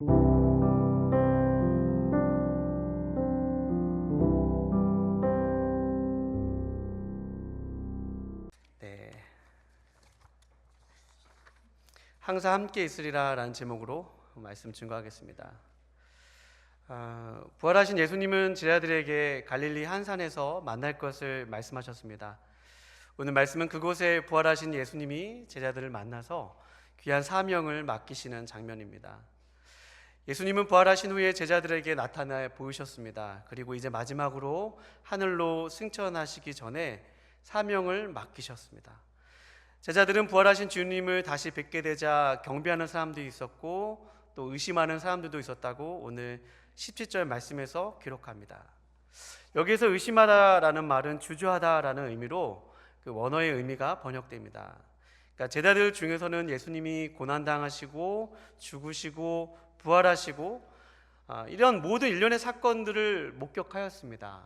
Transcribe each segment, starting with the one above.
네, 항상 함께 있으리라 라는 제목으로 말씀 증거하겠습니다. 부활하신 예수님은 제자들에게 갈릴리 한 산에서 만날 것을 말씀하셨습니다. 오늘 말씀은 그곳에 부활하신 예수님이 제자들을 만나서 귀한 사명을 맡기시는 장면입니다. 예수님은 부활하신 후에 제자들에게 나타나 보이셨습니다. 그리고 이제 마지막으로 하늘로 승천하시기 전에 사명을 맡기셨습니다. 제자들은 부활하신 주님을 다시 뵙게 되자 경배하는 사람도 있었고 또 의심하는 사람들도 있었다고 오늘 17절 말씀에서 기록합니다. 여기에서 의심하다라는 말은 주저하다라는 의미로 그 원어의 의미가 번역됩니다. 그러니까 제자들 중에서는 예수님이 고난당하시고 죽으시고 부활하시고 이런 모든 일련의 사건들을 목격하였습니다.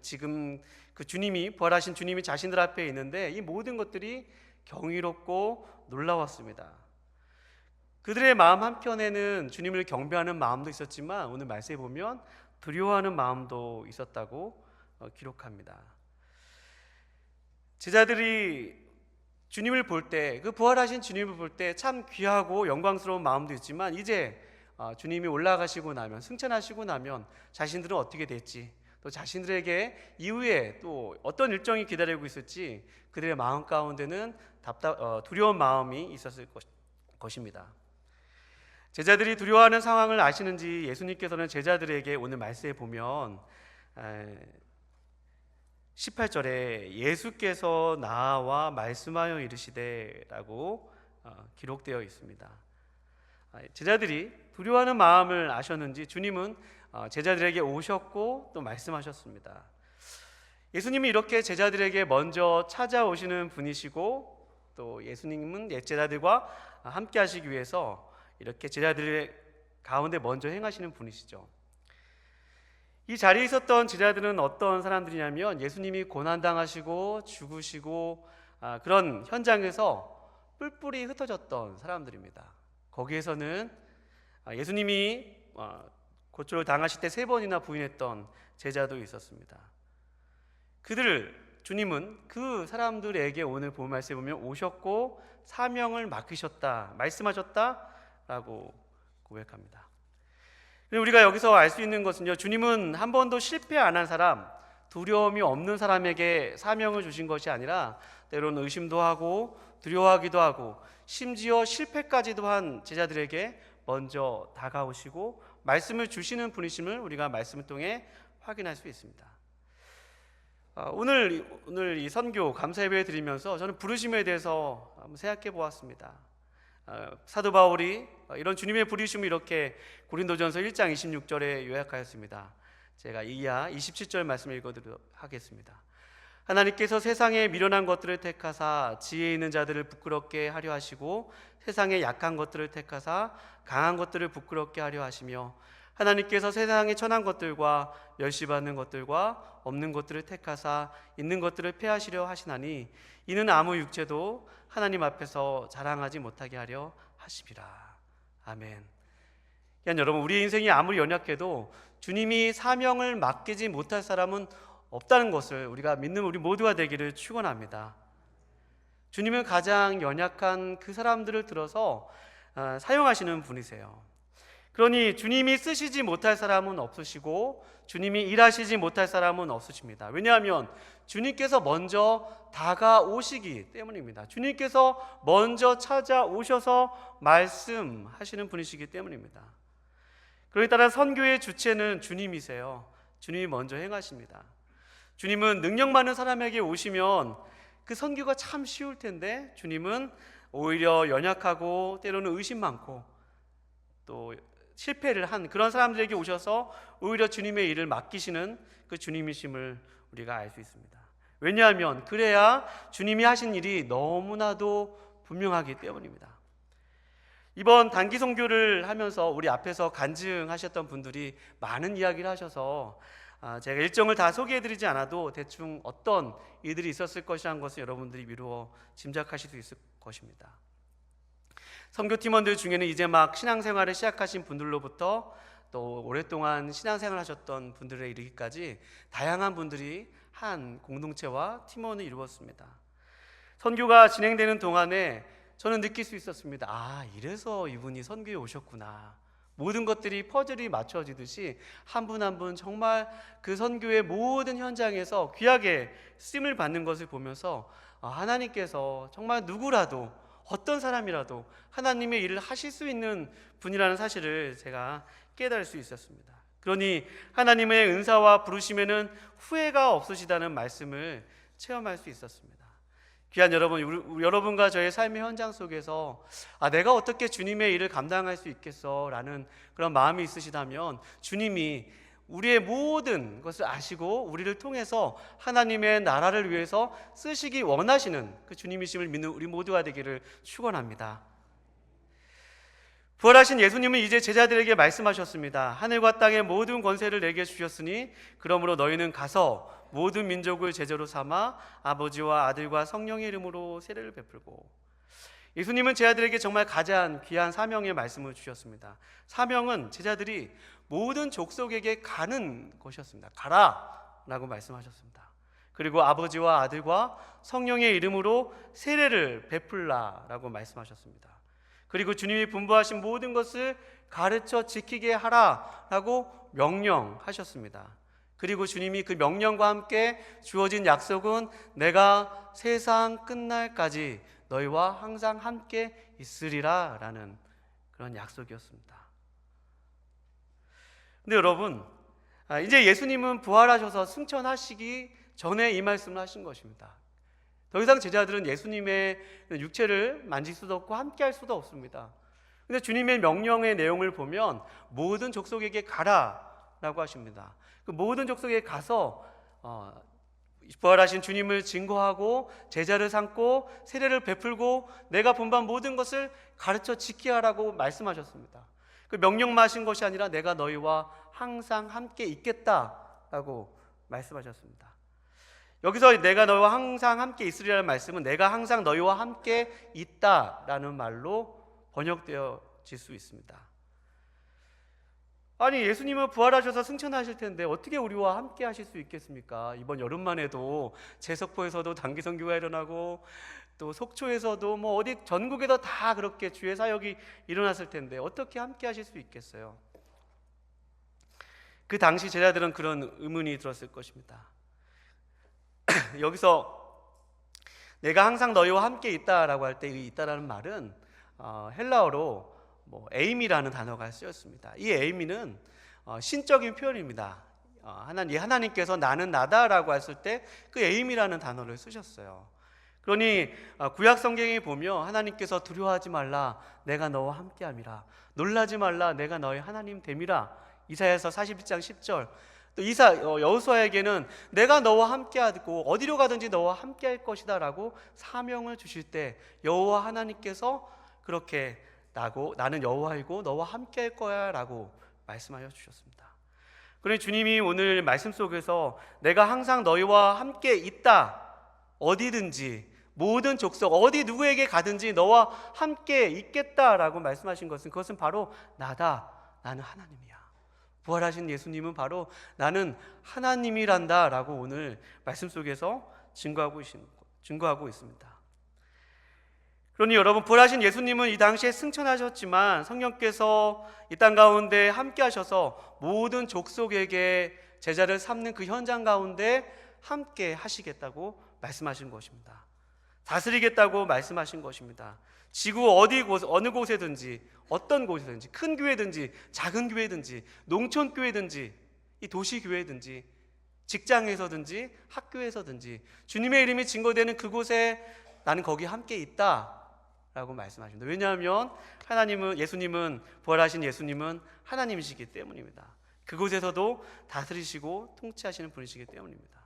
지금 그 주님이 부활하신 주님이 자신들 앞에 있는데 이 모든 것들이 경이롭고 놀라웠습니다. 그들의 마음 한켠에는 주님을 경배하는 마음도 있었지만 오늘 말씀에 보면 두려워하는 마음도 있었다고 기록합니다. 제자들이 주님을 볼 때, 그 부활하신 주님을 볼 때 참 귀하고 영광스러운 마음도 있지만 이제 주님이 올라가시고 나면, 승천하시고 나면 자신들은 어떻게 될지, 또 자신들에게 이후에 또 어떤 일정이 기다리고 있을지 그들의 마음 가운데는 두려운 마음이 있었을 것입니다. 제자들이 두려워하는 상황을 아시는지 예수님께서는 제자들에게 오늘 말씀에 보면 18절에 예수께서 나와 말씀하여 이르시되 라고 기록되어 있습니다. 제자들이 두려워하는 마음을 아셨는지 주님은 제자들에게 오셨고 또 말씀하셨습니다. 예수님이 이렇게 제자들에게 먼저 찾아오시는 분이시고 또 예수님은 옛 제자들과 함께 하시기 위해서 이렇게 제자들의 가운데 먼저 행하시는 분이시죠. 이 자리에 있었던 제자들은 어떤 사람들이냐면 예수님이 고난당하시고 죽으시고 그런 현장에서 뿔뿔이 흩어졌던 사람들입니다. 거기에서는 예수님이 고초를 당하실 때 3번이나 부인했던 제자도 있었습니다. 주님은 그 사람들에게 오늘 본 말씀에 보면 오셨고 사명을 맡기셨다, 말씀하셨다라고 고백합니다. 우리가 여기서 알 수 있는 것은요, 주님은 한 번도 실패 안 한 사람, 두려움이 없는 사람에게 사명을 주신 것이 아니라 때로는 의심도 하고 두려워하기도 하고 심지어 실패까지도 한 제자들에게 먼저 다가오시고 말씀을 주시는 분이심을 우리가 말씀을 통해 확인할 수 있습니다. 오늘 이 선교 감사 예배 드리면서 저는 부르심에 대해서 한번 생각해 보았습니다. 사도 바울이 이런 주님의 부르심을 이렇게 고린도전서 1장 26절에 요약하였습니다. 제가 이하 27절 말씀을 읽어드리도록 하겠습니다. 하나님께서 세상에 미련한 것들을 택하사 지혜 있는 자들을 부끄럽게 하려 하시고 세상에 약한 것들을 택하사 강한 것들을 부끄럽게 하려 하시며 하나님께서 세상에 천한 것들과 멸시받는 것들과 없는 것들을 택하사 있는 것들을 폐하시려 하시나니 이는 아무 육체도 하나님 앞에서 자랑하지 못하게 하려 하심이라. 아멘. 그러니까 여러분, 우리 인생이 아무리 연약해도 주님이 사명을 맡기지 못할 사람은 없다는 것을 우리가 믿는 우리 모두가 되기를 축원합니다. 주님은 가장 연약한 그 사람들을 들어서 사용하시는 분이세요. 그러니 주님이 쓰시지 못할 사람은 없으시고 주님이 일하시지 못할 사람은 없으십니다. 왜냐하면 주님께서 먼저 다가오시기 때문입니다. 주님께서 먼저 찾아오셔서 말씀하시는 분이시기 때문입니다. 그러기 따라 선교의 주체는 주님이세요. 주님이 먼저 행하십니다. 주님은 능력 많은 사람에게 오시면 그 선교가 참 쉬울 텐데 주님은 오히려 연약하고 때로는 의심 많고 또 실패를 한 그런 사람들에게 오셔서 오히려 주님의 일을 맡기시는 그 주님이심을 우리가 알 수 있습니다. 왜냐하면 그래야 주님이 하신 일이 너무나도 분명하기 때문입니다. 이번 단기 선교를 하면서 우리 앞에서 간증하셨던 분들이 많은 이야기를 하셔서 제가 일정을 다 소개해드리지 않아도 대충 어떤 일들이 있었을 것이라는 것을 여러분들이 미루어 짐작하실 수 있을 것입니다. 선교팀원들 중에는 이제 막 신앙생활을 시작하신 분들로부터 또 오랫동안 신앙생활 하셨던 분들에 이르기까지 다양한 분들이 한 공동체와 팀원을 이루었습니다. 선교가 진행되는 동안에 저는 느낄 수 있었습니다. 아, 이래서 이분이 선교에 오셨구나. 모든 것들이 퍼즐이 맞춰지듯이 한 분 한 분 정말 그 선교의 모든 현장에서 귀하게 쓰임을 받는 것을 보면서 하나님께서 정말 누구라도 어떤 사람이라도 하나님의 일을 하실 수 있는 분이라는 사실을 제가 깨달을 수 있었습니다. 그러니 하나님의 은사와 부르심에는 후회가 없으시다는 말씀을 체험할 수 있었습니다. 귀한 여러분, 여러분과 저의 삶의 현장 속에서 내가 어떻게 주님의 일을 감당할 수 있겠어 라는 그런 마음이 있으시다면 주님이 우리의 모든 것을 아시고 우리를 통해서 하나님의 나라를 위해서 쓰시기 원하시는 그 주님이심을 믿는 우리 모두가 되기를 축원합니다. 부활하신 예수님은 이제 제자들에게 말씀하셨습니다. 하늘과 땅의 모든 권세를 내게 주셨으니 그러므로 너희는 가서 모든 민족을 제자로 삼아 아버지와 아들과 성령의 이름으로 세례를 베풀고. 예수님은 제자들에게 정말 가장 귀한 사명의 말씀을 주셨습니다. 사명은 제자들이 모든 족속에게 가는 것이었습니다. 가라 라고 말씀하셨습니다. 그리고 아버지와 아들과 성령의 이름으로 세례를 베풀라 라고 말씀하셨습니다. 그리고 주님이 분부하신 모든 것을 가르쳐 지키게 하라 라고 명령하셨습니다. 그리고 주님이 그 명령과 함께 주어진 약속은 내가 세상 끝날까지 너희와 항상 함께 있으리라 라는 그런 약속이었습니다. 근데 여러분, 이제 예수님은 부활하셔서 승천하시기 전에 이 말씀을 하신 것입니다. 더 이상 제자들은 예수님의 육체를 만질 수도 없고 함께 할 수도 없습니다. 근데 주님의 명령의 내용을 보면 모든 족속에게 가라 라고 하십니다. 그 모든 족속에 가서 부활하신 주님을 증거하고 제자를 삼고 세례를 베풀고 내가 본받은 모든 것을 가르쳐 지키게 하라고 말씀하셨습니다. 그 명령만 하신 것이 아니라 내가 너희와 항상 함께 있겠다라고 말씀하셨습니다. 여기서 내가 너희와 항상 함께 있으리라는 말씀은 내가 항상 너희와 함께 있다라는 말로 번역되어질 수 있습니다. 아니, 예수님은 부활하셔서 승천하실 텐데 어떻게 우리와 함께 하실 수 있겠습니까? 이번 여름만 해도 제석포에서도 단기 선교가 일어나고 또 속초에서도 뭐 어디 전국에도 다 그렇게 주의 사역이 일어났을 텐데 어떻게 함께 하실 수 있겠어요? 그 당시 제자들은 그런 의문이 들었을 것입니다. 여기서 내가 항상 너희와 함께 있다라고 할 때 이 있다라는 말은 헬라어로 에이미라는 단어가 쓰였습니다. 이 에이미는 신적인 표현입니다. 하나님께서 나는 나다라고 했을 때 그 에이미라는 단어를 쓰셨어요. 그러니 구약 성경에 보면 하나님께서 두려워하지 말라 내가 너와 함께함이라, 놀라지 말라 내가 너의 하나님 됨이라, 이사야서 41장 10절. 또 여호수아에게는 내가 너와 함께하고 어디로 가든지 너와 함께할 것이다 라고 사명을 주실 때 여호와 하나님께서 그렇게 나는 여호와이고 너와 함께할 거야 라고 말씀하여 주셨습니다. 그러니 주님이 오늘 말씀 속에서 내가 항상 너희와 함께 있다, 어디든지 모든 족속 어디 누구에게 가든지 너와 함께 있겠다라고 말씀하신 것은 그것은 바로 나다, 나는 하나님이야. 부활하신 예수님은 바로 나는 하나님이란다 라고 오늘 말씀 속에서 증거하고 있습니다. 그러니 여러분, 부활하신 예수님은 이 당시에 승천하셨지만 성령께서 이 땅 가운데 함께 하셔서 모든 족속에게 제자를 삼는 그 현장 가운데 함께 하시겠다고 말씀하신 것입니다. 다스리겠다고 말씀하신 것입니다. 지구 어느 곳에든지 어떤 곳이든지 큰 교회든지 작은 교회든지 농촌 교회든지 이 도시 교회든지 직장에서든지 학교에서든지 주님의 이름이 증거되는 그곳에 나는 거기 함께 있다 라고 말씀하십니다. 왜냐하면 예수님은 부활하신 예수님은 하나님이시기 때문입니다. 그곳에서도 다스리시고 통치하시는 분이시기 때문입니다.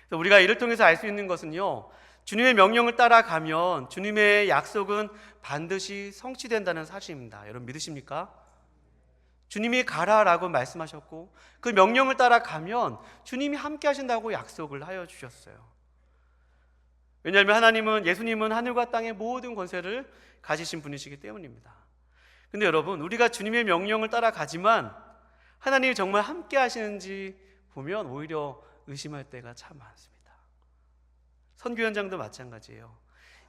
그래서 우리가 이를 통해서 알 수 있는 것은요, 주님의 명령을 따라가면 주님의 약속은 반드시 성취된다는 사실입니다. 여러분 믿으십니까? 주님이 가라라고 말씀하셨고 그 명령을 따라가면 주님이 함께 하신다고 약속을 하여 주셨어요. 왜냐하면 예수님은 하늘과 땅의 모든 권세를 가지신 분이시기 때문입니다. 근데 여러분, 우리가 주님의 명령을 따라가지만 하나님이 정말 함께 하시는지 보면 오히려 의심할 때가 참 많습니다. 선교 현장도 마찬가지예요.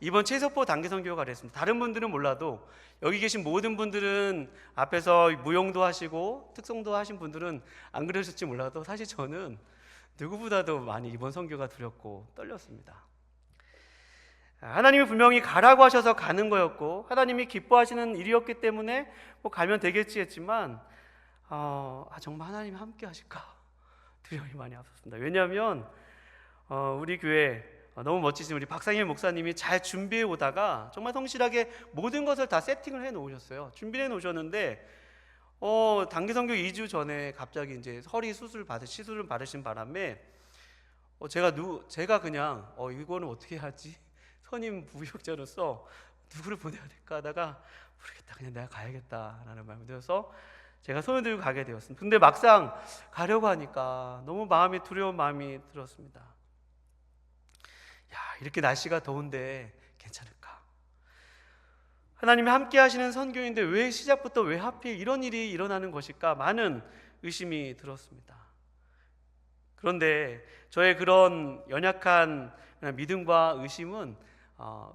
이번 최석보 단기 선교가 그랬습니다. 다른 분들은 몰라도 여기 계신 모든 분들은 앞에서 무용도 하시고 특송도 하신 분들은 안 그러실지 몰라도 사실 저는 누구보다도 많이 이번 선교가 두렵고 떨렸습니다. 하나님이 분명히 가라고 하셔서 가는 거였고 하나님이 기뻐하시는 일이었기 때문에 뭐 가면 되겠지 했지만 정말 하나님이 함께 하실까 두려움이 많이 앞섰습니다. 왜냐하면 우리 교회 너무 멋지신 우리 박상일 목사님이 잘 준비해 오다가 정말 성실하게 모든 것을 다 세팅을 해 놓으셨어요. 준비해 놓으셨는데 단기 선교 2주 전에 갑자기 이제 허리 시술을 받으신 바람에 제가 그냥 이거는 어떻게 하지? 선임 부역자로서 누구를 보내야 될까 하다가 모르겠다, 그냥 내가 가야겠다라는 마음이 들어서 제가 손을 들고 가게 되었습니다. 근데 막상 가려고 하니까 너무 두려운 마음이 들었습니다. 이렇게 날씨가 더운데 괜찮을까? 하나님이 함께 하시는 선교인데 왜 시작부터 왜 하필 이런 일이 일어나는 것일까? 많은 의심이 들었습니다. 그런데 저의 그런 연약한 믿음과 의심은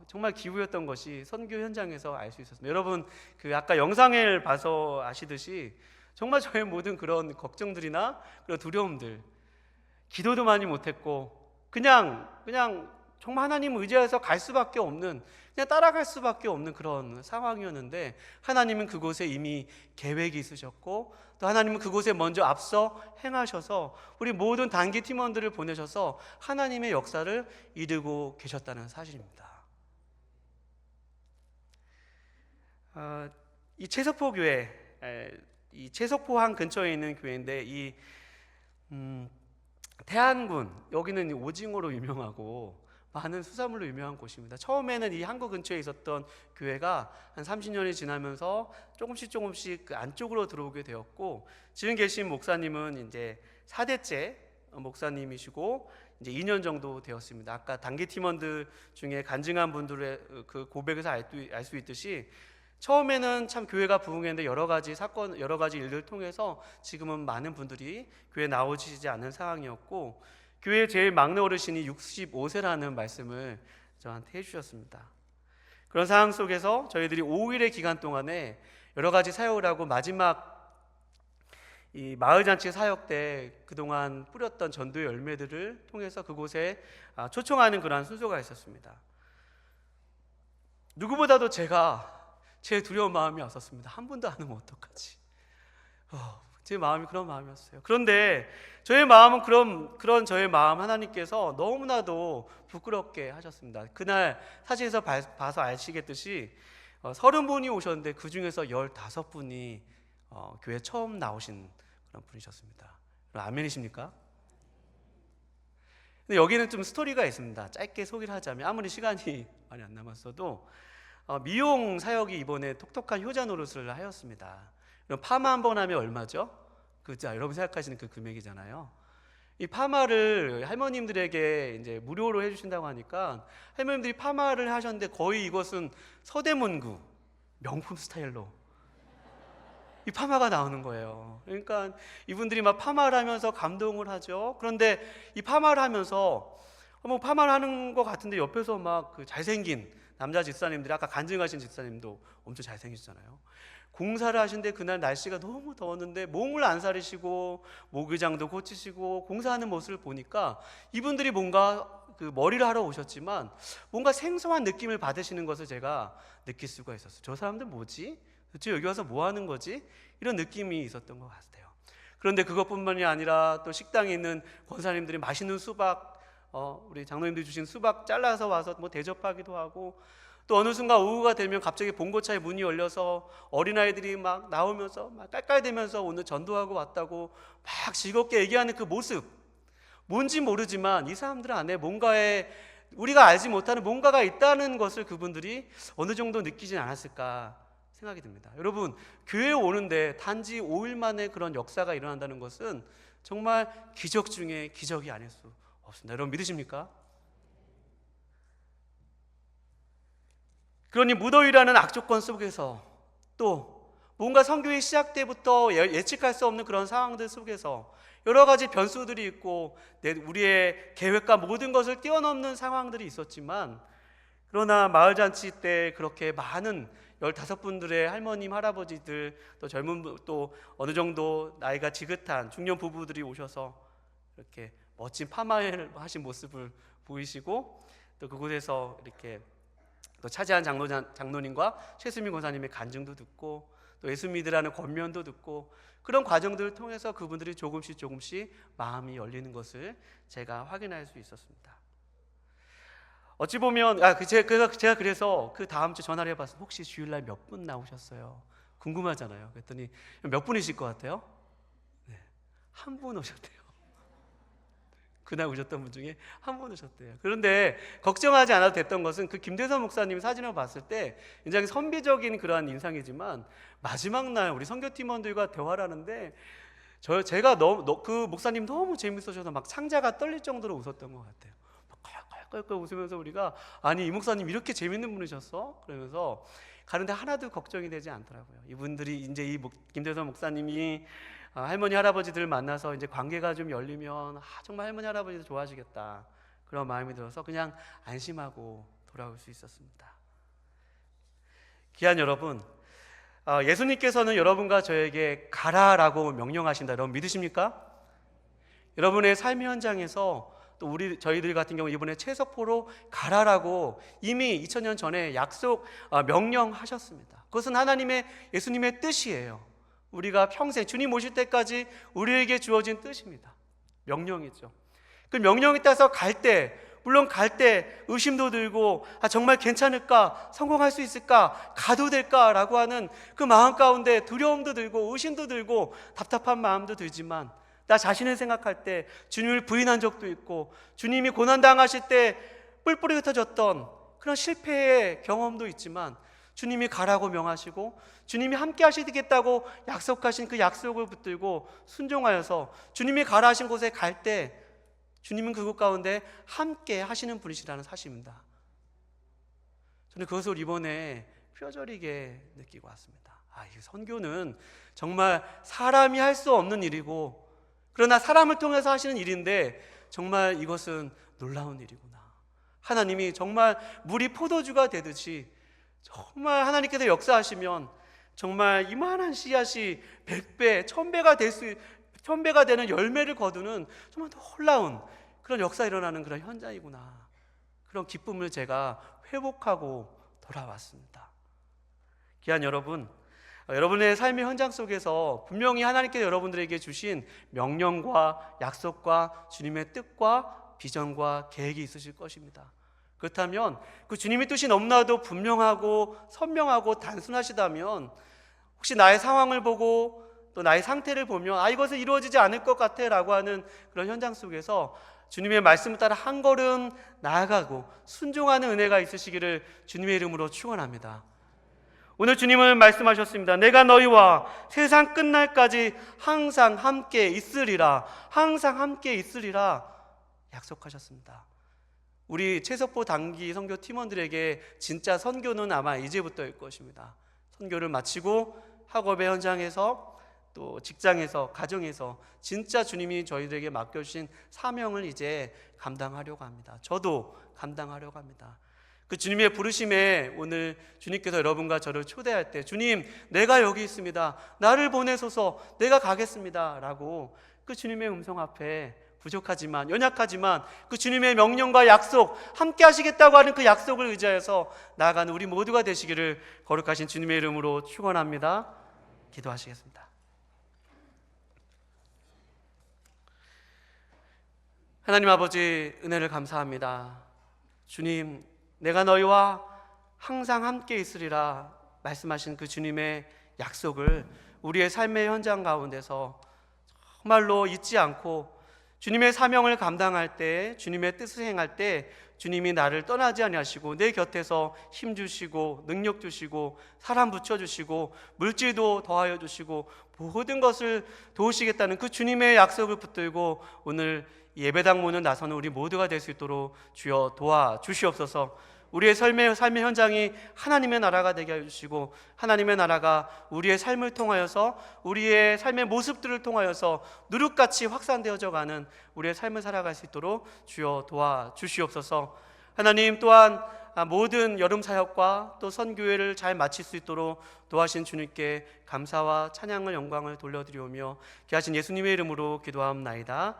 정말 기우였던 것이 선교 현장에서 알 수 있었습니다. 여러분, 아까 영상을 봐서 아시듯이 정말 저의 모든 그런 걱정들이나 그런 두려움들, 기도도 많이 못했고 그냥 정말 하나님을 의지해서 갈 수밖에 없는, 그냥 따라갈 수밖에 없는 그런 상황이었는데 하나님은 그곳에 이미 계획이 있으셨고 또 하나님은 그곳에 먼저 앞서 행하셔서 우리 모든 단기 팀원들을 보내셔서 하나님의 역사를 이루고 계셨다는 사실입니다. 이 채석포 교회, 이 채석포항 근처에 있는 교회인데 이 태안군, 여기는 오징어로 유명하고 많은 수산물로 유명한 곳입니다. 처음에는 이 항구 근처에 있었던 교회가 한 30년이 지나면서 조금씩 그 안쪽으로 들어오게 되었고 지금 계신 목사님은 이제 4대째 목사님이시고 이제 2년 정도 되었습니다. 아까 단기 팀원들 중에 간증한 분들의 그 고백에서 알 수 있듯이 처음에는 참 교회가 부흥했는데 여러 가지 일들을 통해서 지금은 많은 분들이 교회에 나오시지 않는 상황이었고 교회의 제일 막내 어르신이 65세라는 말씀을 저한테 해주셨습니다. 그런 상황 속에서 저희들이 5일의 기간 동안에 여러 가지 사역을 하고 마지막 이 마을잔치 사역 때 그동안 뿌렸던 전도의 열매들을 통해서 그곳에 초청하는 그러한 순서가 있었습니다. 누구보다도 제 두려운 마음이 왔었습니다. 한 분도 안 오면 어떡하지? 제 마음이 그런 마음이었어요. 그런데 저의 마음은 그런 저의 마음 하나님께서 너무나도 부끄럽게 하셨습니다. 그날 사진에서 봐서 아시겠듯이 30분이 오셨는데 그 중에서 15분이 교회 처음 나오신 그런 분이셨습니다. 아멘이십니까? 근데 여기는 좀 스토리가 있습니다. 짧게 소개를 하자면 아무리 시간이 많이 안 남았어도 미용 사역이 이번에 톡톡한 효자 노릇을 하였습니다. 파마 한 번 하면 얼마죠? 여러분 생각하시는 그 금액이잖아요. 이 파마를 할머님들에게 이제 무료로 해주신다고 하니까 할머님들이 파마를 하셨는데 거의 이것은 서대문구 명품 스타일로 이 파마가 나오는 거예요. 그러니까 이분들이 막 파마를 하면서 감동을 하죠. 그런데 이 파마를 하면서 파마를 하는 것 같은데 옆에서 막 그 잘생긴 남자 집사님들이, 아까 간증하신 집사님도 엄청 잘생기셨잖아요. 공사를 하시는데 그날 날씨가 너무 더웠는데 몸을 안 사리시고 모기장도 고치시고 공사하는 모습을 보니까 이분들이 뭔가 그 머리를 하러 오셨지만 뭔가 생소한 느낌을 받으시는 것을 제가 느낄 수가 있었어요. 저 사람들 뭐지? 도대체 여기 와서 뭐 하는 거지? 이런 느낌이 있었던 것 같아요. 그런데 그것뿐만이 아니라 또 식당에 있는 권사님들이 맛있는 수박, 우리 장로님들이 주신 수박 잘라서 와서 뭐 대접하기도 하고, 또 어느 순간 오후가 되면 갑자기 봉고차의 문이 열려서 어린아이들이 막 나오면서 막 깔깔대면서 오늘 전도하고 왔다고 막 즐겁게 얘기하는 그 모습, 뭔지 모르지만 이 사람들 안에 뭔가에 우리가 알지 못하는 뭔가가 있다는 것을 그분들이 어느 정도 느끼진 않았을까 생각이 듭니다. 여러분, 교회에 오는데 단지 5일 만에 그런 역사가 일어난다는 것은 정말 기적 중에 기적이 아닐 수 없습니다. 여러분 믿으십니까? 그러니 무더위라는 악조건 속에서, 또 뭔가 선교의 시작 때부터 예측할 수 없는 그런 상황들 속에서 여러 가지 변수들이 있고 우리의 계획과 모든 것을 뛰어넘는 상황들이 있었지만, 그러나 마을잔치 때 그렇게 많은 15분들의 할머님, 할아버지들, 또 또 어느 정도 나이가 지긋한 중년 부부들이 오셔서 이렇게 멋진 파마를 하신 모습을 보이시고, 또 그곳에서 이렇게 또 차지한 장로님과 최수민 권사님의 간증도 듣고, 또 예수 믿으라는 권면도 듣고, 그런 과정들을 통해서 그분들이 조금씩 마음이 열리는 것을 제가 확인할 수 있었습니다. 어찌 보면 제가 그래서 그 다음 주 전화를 해봤어요. 혹시 주일날 몇 분 나오셨어요? 궁금하잖아요. 그랬더니 몇 분이실 것 같아요? 네, 한 분 오셨대요. 그날 오셨던 분 중에 한 분 오셨대요. 그런데 걱정하지 않아도 됐던 것은, 그 김대선 목사님 사진을 봤을 때 굉장히 선비적인 그러한 인상이지만, 마지막 날 우리 선교팀원들과 대화를 하는데 제가 그 목사님 너무 재밌으셔서 막 상자가 떨릴 정도로 웃었던 것 같아요. 껄껄 웃으면서 우리가, 아니 이 목사님 이렇게 재밌는 분이셨어? 그러면서 가는데 하나도 걱정이 되지 않더라고요. 이분들이 이제 김대선 목사님이 할머니 할아버지들 만나서 이제 관계가 좀 열리면 정말 할머니 할아버지도 좋아하시겠다, 그런 마음이 들어서 그냥 안심하고 돌아올 수 있었습니다. 귀한 여러분, 예수님께서는 여러분과 저에게 가라라고 명령하신다. 여러분 믿으십니까? 여러분의 삶의 현장에서, 또 저희들 같은 경우 이번에 채석포로 가라라고 이미 2000년 전에 명령하셨습니다. 그것은 예수님의 뜻이에요. 우리가 평생 주님 오실 때까지 우리에게 주어진 뜻입니다. 명령이죠. 그 명령에 따라서 물론 갈 때 의심도 들고, 정말 괜찮을까? 성공할 수 있을까? 가도 될까라고 하는 그 마음 가운데 두려움도 들고 의심도 들고 답답한 마음도 들지만, 나 자신을 생각할 때 주님을 부인한 적도 있고, 주님이 고난당하실 때 뿔뿔이 흩어졌던 그런 실패의 경험도 있지만, 주님이 가라고 명하시고 주님이 함께 하시겠다고 약속하신 그 약속을 붙들고 순종하여서 주님이 가라 하신 곳에 갈 때 주님은 그곳 가운데 함께 하시는 분이시라는 사실입니다. 저는 그것을 이번에 뼈저리게 느끼고 왔습니다. 이 선교는 정말 사람이 할 수 없는 일이고, 그러나 사람을 통해서 하시는 일인데 정말 이것은 놀라운 일이구나. 하나님이 정말 물이 포도주가 되듯이 정말 하나님께서 역사하시면 정말 이만한 씨앗이 100배, 1000배가 되는 열매를 거두는 정말 놀라운 그런 역사 일어나는 그런 현장이구나. 그런 기쁨을 제가 회복하고 돌아왔습니다. 귀한 여러분, 여러분의 삶의 현장 속에서 분명히 하나님께서 여러분들에게 주신 명령과 약속과 주님의 뜻과 비전과 계획이 있으실 것입니다. 그렇다면 그 주님의 뜻이 너무나도 분명하고 선명하고 단순하시다면, 혹시 나의 상황을 보고 또 나의 상태를 보면 이것은 이루어지지 않을 것 같아 라고 하는 그런 현장 속에서 주님의 말씀을 따라 한 걸음 나아가고 순종하는 은혜가 있으시기를 주님의 이름으로 축원합니다. 오늘 주님은 말씀하셨습니다. 내가 너희와 세상 끝날까지 항상 함께 있으리라. 항상 함께 있으리라 약속하셨습니다. 우리 채석포 단기 선교 팀원들에게 진짜 선교는 아마 이제부터일 것입니다. 선교를 마치고 학업의 현장에서, 또 직장에서, 가정에서 진짜 주님이 저희들에게 맡겨주신 사명을 이제 감당하려고 합니다. 저도 감당하려고 합니다. 그 주님의 부르심에 오늘 주님께서 여러분과 저를 초대할 때, 주님 내가 여기 있습니다, 나를 보내소서, 내가 가겠습니다 라고 그 주님의 음성 앞에 부족하지만 연약하지만 그 주님의 명령과 약속, 함께 하시겠다고 하는 그 약속을 의지해서 나아가는 우리 모두가 되시기를 거룩하신 주님의 이름으로 축원합니다. 기도하시겠습니다. 하나님 아버지, 은혜를 감사합니다. 주님, 내가 너희와 항상 함께 있으리라 말씀하신 그 주님의 약속을 우리의 삶의 현장 가운데서 정말로 잊지 않고 주님의 사명을 감당할 때, 주님의 뜻을 행할 때 주님이 나를 떠나지 아니하시고 내 곁에서 힘 주시고 능력 주시고 사람 붙여주시고 물질도 더하여 주시고 모든 것을 도우시겠다는 그 주님의 약속을 붙들고 오늘 예배당 문을 나서는 우리 모두가 될 수 있도록 주여 도와주시옵소서. 우리의 삶의 현장이 하나님의 나라가 되게 해주시고, 하나님의 나라가 우리의 삶을 통하여서, 우리의 삶의 모습들을 통하여서 누룩같이 확산되어져 가는 우리의 삶을 살아갈 수 있도록 주여 도와주시옵소서. 하나님, 또한 모든 여름 사역과 또 선교회를 잘 마칠 수 있도록 도와신 주님께 감사와 찬양을 영광을 돌려드리오며 귀하신 예수님의 이름으로 기도하옵나이다.